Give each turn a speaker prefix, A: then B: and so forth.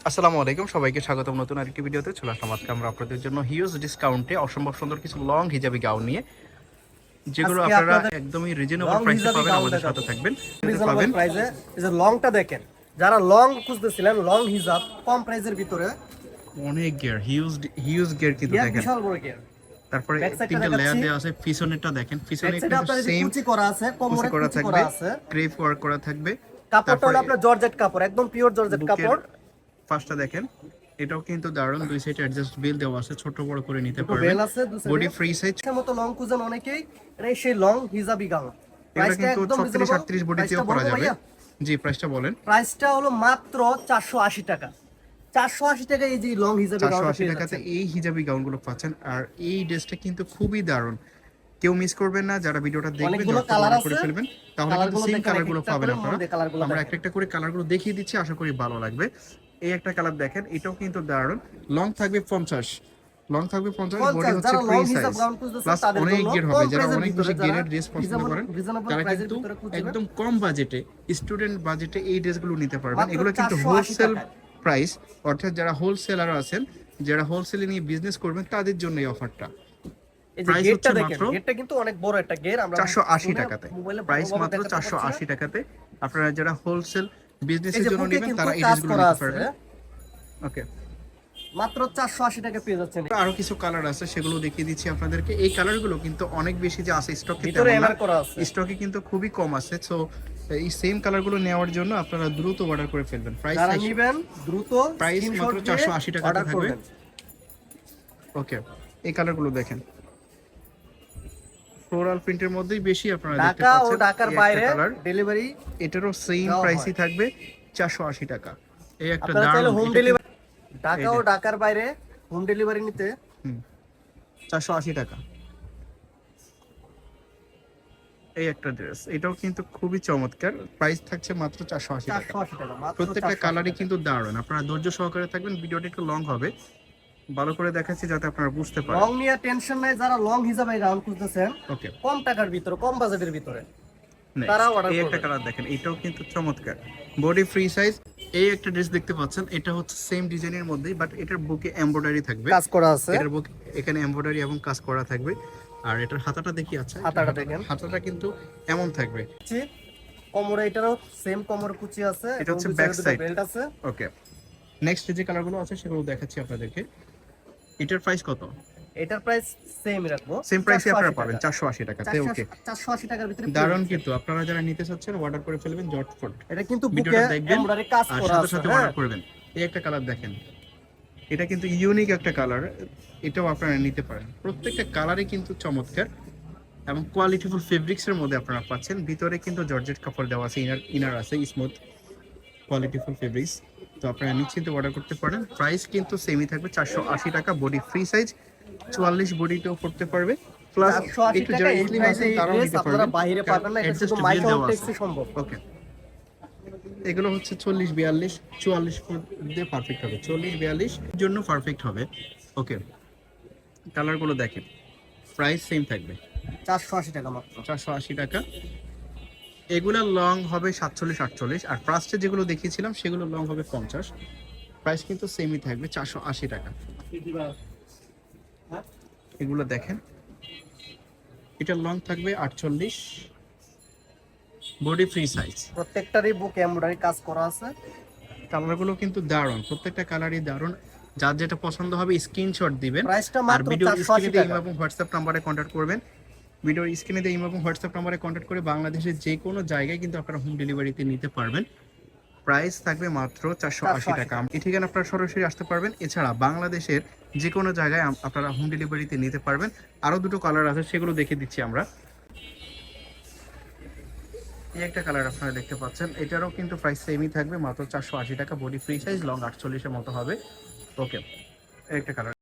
A: আসসালামু আলাইকুম, সবাইকে স্বাগতম নতুন আরেকটি ভিডিওতে। চলে আসলাম আজকে আমরা আপনাদের জন্য হিউজ ডিসকাউন্টে অসম্ভব সুন্দর কিছু লং হিজাবি গাউন নিয়ে, যেগুলো
B: আজকে
A: আপনারা
B: আপনাদের
A: একদমই রিজনেবল
B: লং
A: প্রাইসে
B: হিজাবি
A: পাবেন।
B: গাউন
A: আমাদের সাথে
B: দেখাবো
A: থাকবেন,
B: রিজনেবল
A: পাবেন
B: প্রাইসে। এই যে লংটা দেখেন, যারা লং খুঁজতেছিলেন, লং হিজাব কম প্রাইসের ভিতরে,
A: অনেক গিয়ার, হিউজ হিউজ গিয়ার কিন্তু
B: গিয়ার
A: দেখেন।
B: বিশাল বড় গিয়ার।
A: তারপরে
B: ব্যাক সাইডটা
A: তিনটা লেয়ার
B: দেখাচ্ছি।
A: দেওয়া আছে, পিছনেরটা দেখেন, পিছনে
B: ব্যাক সাইডে
A: কিন্তু
B: আপনার এই যে
A: সেম
B: কুচি করা আছে,
A: কুচি
B: কোমরে
A: করা
B: কুচি
A: থাকবে,
B: করা আছে।
A: ক্রেপ ওয়ার্ক করা থাকবে।
B: কাপড়টা
A: তারপরে
B: হলো আপনার জর্জেট কাপড়, একদম পিওর জর্জেট
A: বুকের
B: কাপড়।
A: ফার্স্টটা দেখেন, এটাও কিন্তু দারুণ। দুই সাইডে অ্যাডজাস্ট বেল দেওয়া আছে, ছোট বড় করে নিতে
B: দুটো
A: পারবেন।
B: বেল আছে দুই সাইডে।
A: Body free size.
B: এর মতো লং খুঁজেন অনেকেই, এটা সেই লং হিজাবি গাউন।
A: এগুলো
B: প্রাইসটা
A: কিন্তু
B: একদম
A: 36
B: রিজনেবল।
A: 38 বডিতেও
B: প্রাইসটা
A: করা
B: বলবো
A: যাবে।
B: ভাইয়া,
A: জি, প্রাইসটা বলেন।
B: প্রাইসটা হলো মাত্র 480 টাকা। 480 টাকা এই যে লং হিজাবি গাউনটা
A: 480
B: পেয়ে
A: টাকাতে
B: যাচ্ছেন।
A: এই হিজাবি গাউনগুলো পাচ্ছেন। আর এই ড্রেসটা কিন্তু খুবই দারুণ, কেউ মিস করবেন না। যারা ভিডিওটা দেখবেন
B: অনেকগুলো
A: ঝটপট
B: কালার
A: অর্ডার করে
B: আছে,
A: ফেলবেন, তাহলে কিন্তু
B: কালারগুলো
A: সেম
B: দেখেন,
A: কালারগুলো
B: একটা
A: পাবেন
B: করে
A: আপনারা।
B: মধ্যে কালারগুলো
A: আমরা
B: দেখেন।
A: একটা করে কালারগুলো দেখিয়ে দিচ্ছি, আশা করি ভালো লাগবে। এই একটা কালার দেখেন, এটাও কিন্তু দারুণ। লং থাকবে 50, লং থাকবে 50, বডি
B: 50
A: হচ্ছে
B: যারা
A: ফ্রি
B: লং
A: সাইজ,
B: হিসাব গাউন খুঁজতেছেন
A: প্লাস
B: তাদের
A: অনেক
B: জন্য
A: গিয়ার হবে।
B: কম
A: যারা
B: প্রাইসের
A: অনেক
B: ভিতরে,
A: বেশি
B: যারা
A: গিয়ারের ড্রেস পছন্দ করেন,
B: রিজনেবল
A: তারা
B: প্রাইসের
A: কিন্তু
B: ভিতরে খুঁজবেন।
A: একদম কম বাজেটে, স্টুডেন্ট বাজেটে এই ড্রেসগুলো নিতে পারবেন।
B: মাত্র
A: এগুলো কিন্তু
B: 480
A: হোলসেল
B: টাকায়।
A: প্রাইস, অর্থাৎ যারা হোলসেলার আছেন, যারা হোলসেলে নিয়ে বিজনেস করবেন, তাদের জন্য এই অফারটা।
B: এই যে
A: প্রাইস
B: গেটটা
A: হচ্ছে
B: দেখেন,
A: মাত্র
B: গেটটা কিন্তু অনেক বড় একটা গেট। আমরা
A: 480 টাকাতে।
B: মোবাইলে
A: প্রাইস
B: ভালোভাবে
A: মাত্র
B: দেখাতে পারছি না।
A: 480 টাকাতে। আপনারা যারা হোলসেল
B: এই
A: বিজনেসের
B: যে
A: জন্য
B: বুকে
A: নেবেন,
B: কিন্তু
A: তারা এই
B: কাজ
A: ড্রেসগুলো
B: করা
A: নিতে
B: আছে,
A: পারবেন। ওকে,
B: মাত্র 480 টাকা পেয়ে যাচ্ছেন।
A: আরো কিছু কালার আছে, সেগুলো দেখিয়ে দিচ্ছি আপনাদেরকে। এই কালারগুলো কিন্তু অনেক বেশি যে আছে স্টকে,
B: ভিতরে
A: তেমন না।
B: এমআর করা আছে।
A: স্টকে কিন্তু খুবই কম আছে। সো এই সেম কালারগুলো নেওয়ার জন্য আপনারা দ্রুত অর্ডার করে ফেলবেন। প্রাইস
B: যারা নেবেন দ্রুত
A: প্রাইস
B: স্ক্রিনশট
A: মাত্র
B: দিয়ে
A: 480 টাকাতে
B: অর্ডার
A: থাকবে।
B: করবেন।
A: ওকে, এই কালারগুলো দেখেন, ফ্লোরাল প্রিন্টের মধ্যেই বেশি আপনারা দেখতে
B: ঢাকা ও
A: পাচ্ছেন।
B: ঢাকার
A: এই একটা
B: বাইরে
A: কালার,
B: ডেলিভারি
A: এটারও সেম
B: দেওয়া
A: প্রাইসই
B: হয়।
A: থাকবে 480 টাকা। এই একটা
B: আপনারা চাইলে
A: দারুণ,
B: হোম
A: এটা
B: ডেলিভারি,
A: কিন্তু
B: ঢাকা
A: এই
B: ও
A: যে
B: ঢাকার বাইরে হোম ডেলিভারি নিতে
A: 480 টাকা। এই একটা ড্রেস, এটাও কিন্তু খুবই চমৎকার। প্রাইস থাকছে মাত্র 480 টাকা।
B: 480 টাকা, মাত্র
A: প্রত্যেকটা
B: 480
A: কালারই
B: টাকা।
A: কিন্তু দারুণ। আপনারা ধৈর্য সহকারে থাকবেন, ভিডিওটা একটু লং হবে, ভালো করে দেখাচ্ছি যাতে আপনারা বুঝতে পারেন।
B: লং নিয়ে টেনশন নাই, যারা লং হিসাবে গাউন খুঁজতেছেন
A: ওকে,
B: কম টাকার ভিতরে, কম বাজেটের ভিতরে, তারা
A: নেক্সট
B: অর্ডার
A: এই একটা
B: করবেন।
A: কালার দেখেন, এটাও কিন্তু চমৎকার। Body free size. এই একটা ড্রেস দেখতে পাচ্ছেন, এটা হচ্ছে সেম ডিজাইনের মধ্যেই, বাট এটার বুকে এমব্রয়ডারি থাকবে।
B: কাজ করা আছে,
A: এটার বুকে এখানে এমব্রয়ডারি এবং কাজ করা থাকবে। আর এটার হাতাটা দেখি, আচ্ছা
B: হাতাটা দেখেন,
A: হাতাটা কিন্তু এমন থাকবে।
B: কোমরে এটারও সেম কোমর কুচি আছে,
A: এটা
B: এবং
A: হচ্ছে
B: দুই
A: ব্যাক
B: সাইডে দুটো
A: সাইড।
B: বেল্ট আছে।
A: ওকে, নেক্সট যে কালারগুলো আছে সেগুলো দেখাচ্ছি আপনাদেরকে। এটার প্রাইস কত?
B: এটার প্রাইস সেম রাখবো,
A: সেম প্রাইসে আপনারা
B: 480
A: পাবেন
B: টাকা।
A: 480 টাকাতে। ওকে,
B: 480 টাকার ভিতরে পেয়ে
A: দারুণ
B: যাচ্ছেন।
A: কিন্তু। আপনারা যারা নিতে চাচ্ছেন অর্ডার করে ফেলবেন ঝটপট।
B: এটা কিন্তু বুকে
A: ভিডিওটা দেখবেন
B: এমব্রয়ডারি কাজ
A: আর
B: করা
A: সাথে
B: আছে।
A: সাথে
B: হ্যাঁ,
A: অর্ডার করবেন। এই একটা কালার দেখেন, এটা কিন্তু ইউনিক একটা কালার, এটাও আপনারা নিতে পারেন। প্রত্যেকটা কালারই কিন্তু চমৎকার এবং কোয়ালিটিফুল ফেব্রিক্সের মধ্যে আপনারা পাচ্ছেন। ভিতরে কিন্তু জর্জেট কাপড় দেওয়া আছে, ইনার আছে স্মুথ কোয়ালিটিফুল ফেব্রিক্স। তো আপনারা নিশ্চিন্তে অর্ডার করতে পারেন। প্রাইস কিন্তু সেমই থাকবে 480 টাকা। বডি ফ্রি সাইজ, 44 বডিতেও পড়তে পারবে। প্লাস
B: 480
A: একটু
B: টাকা
A: যারা
B: এই
A: স্লিম
B: প্রাইসে
A: আছেন
B: এই
A: তারাও
B: ড্রেস
A: নিতে
B: আপনারা
A: পারবেন,
B: বাইরে পাবেন না, এটা শুধু মাই
A: অ্যাডজাস্টেবল দেওয়া আছে।
B: কমপ্লেক্সে সম্ভব।
A: ওকে, এগুলো হচ্ছে 40 42 44 ফুট দিয়ে পারফেক্ট হবে। 40 42 জন্য পারফেক্ট হবে। ওকে, কালারগুলো দেখেন, প্রাইস সেম থাকবে
B: 480 টাকা মাত্র।
A: 480 টাকা। এগুলো লং হবে 47 48, আর ফার্স্টে যেগুলো দেখিয়েছিলাম সেগুলো লং হবে 50। প্রাইস কিন্তু সেমই থাকবে 480 টাকা। এগুলো দেখেন, এটা লং থাকবে 48, বডি ফ্রি সাইজ।
B: প্রত্যেকটারই বুকে এমব্রয়ডারি কাজ করা আছে।
A: কালারগুলো কিন্তু দারুণ, প্রত্যেকটা কালারই দারুণ। যার যেটা পছন্দ হবে স্ক্রিনশট দিবেন,
B: প্রাইসটা
A: আর
B: মাত্র
A: ভিডিওর
B: 480
A: স্ক্রিনে দিয়ে ইমো
B: টাকা।
A: এবং হোয়াটসঅ্যাপ নাম্বারে কন্ট্যাক্ট করবেন। ভিডিওর স্ক্রিনে দিয়ে ইমো এবং হোয়াটসঅ্যাপ নাম্বারে কন্ট্যাক্ট করে বাংলাদেশের যে কোনো জায়গায় কিন্তু আপনারা হোম ডেলিভারিতে নিতে পারবেন। প্রাইস থাকবে মাত্র 480 টাকা। এই ঠিকানা আপনারা সরাসরি আসতে পারবেন। এছাড়া বাংলাদেশের যে কোনো জায়গায় আপনারা হোম ডেলিভারিতে নিতে পারবেন। আরও দুটো কালার আছে, সেগুলো দেখে দিচ্ছি আমরা। এই একটা কালার আপনারা দেখতে পাচ্ছেন, এটারও কিন্তু প্রাইস সেমই থাকবে, মাত্র 480 টাকা। বডি ফ্রি সাইজ, লং 48-এর মতো হবে। ওকে, এই একটা কালার।